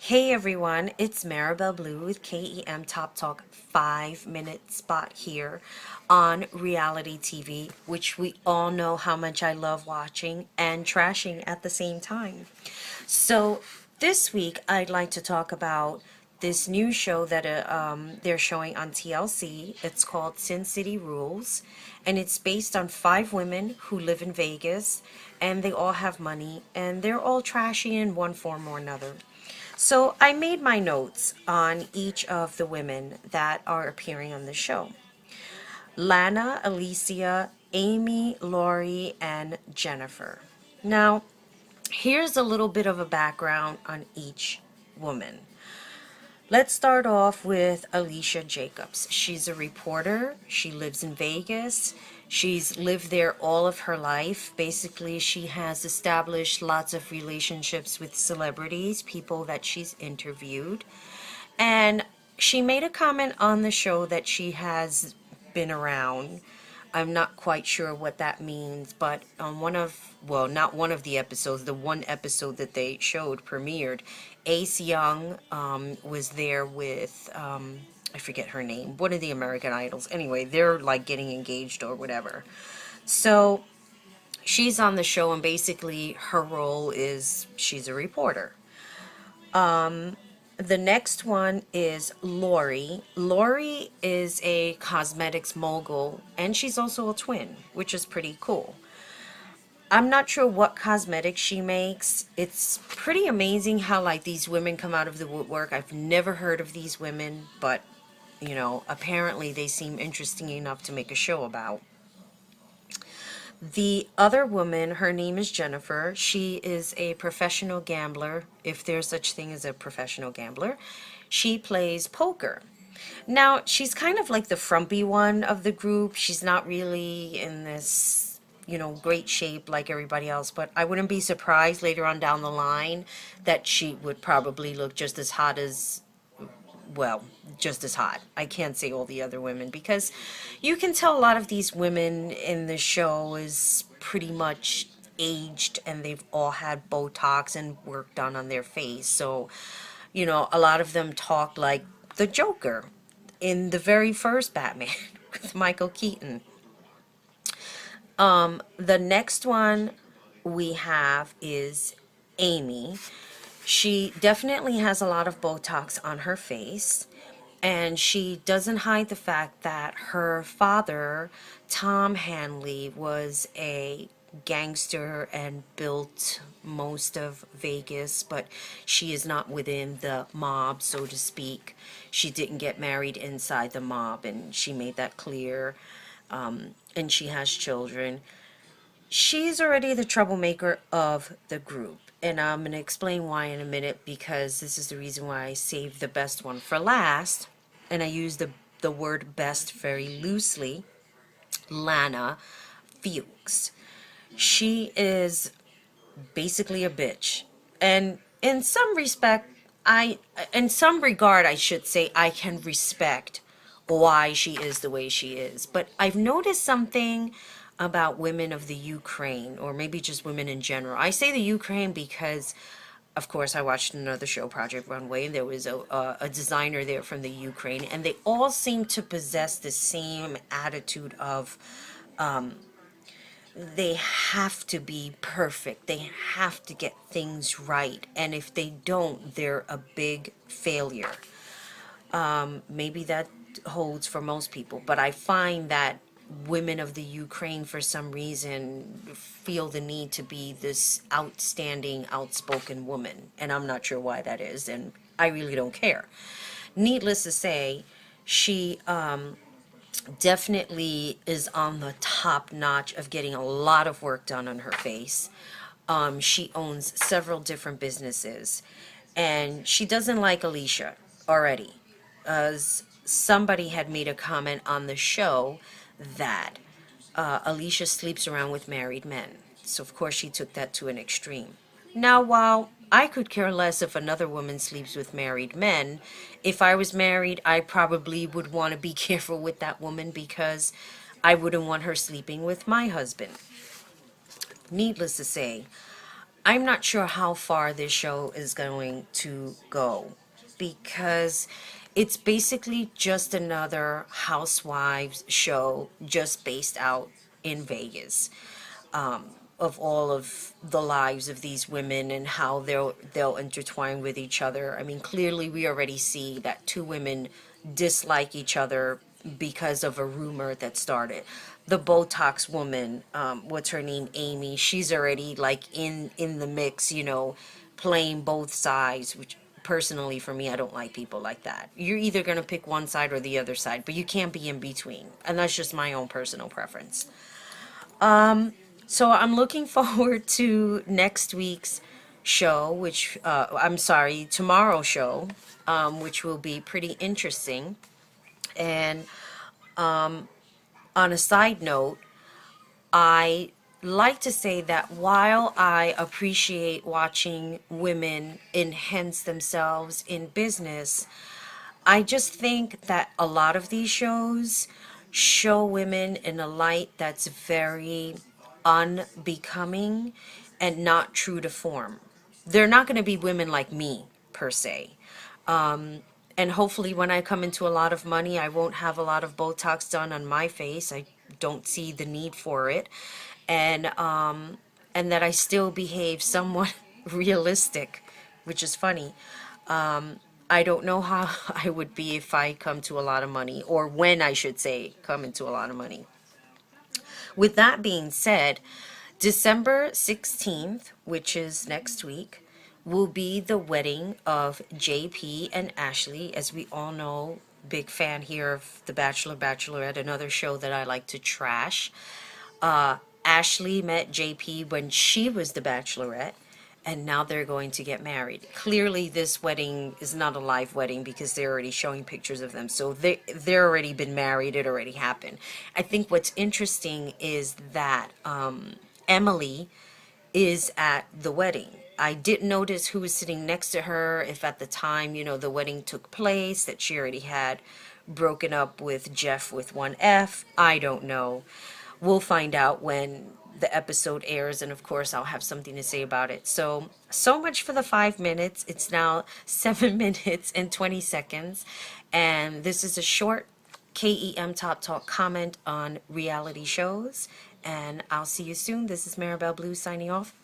Hey everyone, it's Marabelle Blue with KEM Top Talk 5 minute spot here on reality TV, which we all know how much I love watching and trashing at the same time. So, this week I'd like to talk about this new show that they're showing on TLC. It's called Sin City Rules, and it's based on five women who live in Vegas, and they all have money, and they're all trashy in one form or another. So I made my notes on each of the women that are appearing on the show. Lana, Alicia, Amy, Lori, and Jennifer. Now, here's a little bit of a background on each woman. Let's start off with Alicia Jacobs. She's a reporter. She lives in Vegas. She's lived there all of her life. Basically, she has established lots of relationships with celebrities, people that she's interviewed. And she made a comment on the show that she has been around. I'm not quite sure what that means, but on well, not one of the episodes, the one episode that they showed premiered, Ace Young was there with, I forget her name, one of the American Idols. Anyway, they're like getting engaged or whatever. So she's on the show, and basically her role is she's a reporter. The next one is Lori. Lori is a cosmetics mogul, and she's also a twin, which is pretty cool. I'm not sure what cosmetics she makes. It's pretty amazing how like these women come out of the woodwork. I've never heard of these women, but apparently they seem interesting enough to make a show about. The other woman, her name is Jennifer. She is a professional gambler, if there's such thing as a professional gambler. She plays poker. Now, she's kind of like the frumpy one of the group. She's not really in this, great shape like everybody else, but I wouldn't be surprised later on down the line that she would probably look just as hot as, well, just as hot. I can't say all the other women because you can tell a lot of these women in the show is pretty much aged, and they've all had Botox and work done on their face. So, a lot of them talk like the Joker in the very first Batman with Michael Keaton. The next one we have is Amy. She definitely has a lot of Botox on her face, and she doesn't hide the fact that her father, Tom Hanley, was a gangster and built most of Vegas, but she is not within the mob, so to speak. She didn't get married inside the mob, and she made that clear. And she has children. She's already the troublemaker of the group. And I'm going to explain why in a minute, because this is the reason why I saved the best one for last. And I use the word best very loosely. Lana Fuchs. She is basically a bitch. And in some respect, in some regard, I should say, I can respect why she is the way she is. But I've noticed something about women of the Ukraine, or maybe just women in general. I say the Ukraine because, of course, I watched another show, Project Runway, and there was a designer there from the Ukraine, and they all seem to possess the same attitude of they have to be perfect. They have to get things right. And if they don't, they're a big failure. Maybe that holds for most people, but I find that women of the Ukraine, for some reason, feel the need to be this outstanding, outspoken woman. And I'm not sure why that is, and I really don't care. Needless to say, she definitely is on the top notch of getting a lot of work done on her face. She owns several different businesses, and she doesn't like Alicia already. As somebody had made a comment on the show that Alicia sleeps around with married men. So, of course, she took that to an extreme. Now, while I could care less if another woman sleeps with married men, if I was married, I probably would want to be careful with that woman because I wouldn't want her sleeping with my husband. Needless to say, I'm not sure how far this show is going to go because it's basically just another housewives show just based out in Vegas, of all of the lives of these women and how they'll intertwine with each other. I mean, clearly we already see that two women dislike each other because of a rumor that started. The Botox woman, what's her name, Amy, she's already like in the mix, playing both sides, which personally for me, I don't like people like that. You're either going to pick one side or the other side, but you can't be in between. And that's just my own personal preference. So I'm looking forward to next week's show, which, I'm sorry, tomorrow's show, which will be pretty interesting. And on a side note, I like to say that while I appreciate watching women enhance themselves in business, I just think that a lot of these shows show women in a light that's very unbecoming and not true to form. They're not going to be women like me, per se. And hopefully, when I come into a lot of money, I won't have a lot of Botox done on my face. I don't see the need for it. And that I still behave somewhat realistic, which is funny. I don't know how I would be if I come to a lot of money, or when I should say come into a lot of money. With that being said, December 16th, which is next week, will be the wedding of JP and Ashley. As we all know, big fan here of The Bachelor, Bachelorette, another show that I like to trash. Ashley met JP when she was the Bachelorette, and now they're going to get married. Clearly, this wedding is not a live wedding because they're already showing pictures of them. So they're already been married. It already happened. I think what's interesting is that Emily is at the wedding. I didn't notice who was sitting next to her, if at the time, the wedding took place, that she already had broken up with Jeff with one F. I don't know. We'll find out when the episode airs, and of course, I'll have something to say about it. So much for the 5 minutes. It's now 7 minutes and 20 seconds, and this is a short KEM Top Talk comment on reality shows. And I'll see you soon. This is Marabelle Blue signing off.